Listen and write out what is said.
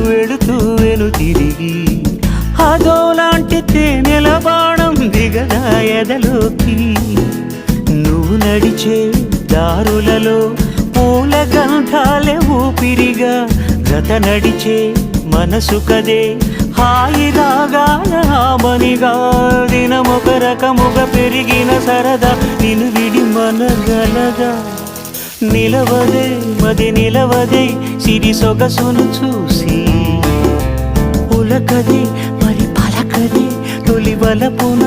వెళుతూ వెను తిరిగి అదోలాంటి తేనెల బాణం దిగదా ఎదలోకి నువ్వు నడిచే దారులలో పూల గంధాలే ఊపిరిగా గత నడిచే మనసు కదే హాయి రాగాల హామనిగా దినమొక రకముగా పెరిగిన సరదా నిన్ను విడి మనగలదా నిలవదే మది నిలవదే సిరి సొగసును చూసి ఉలకదే మరి పలకదే తొలి వలపున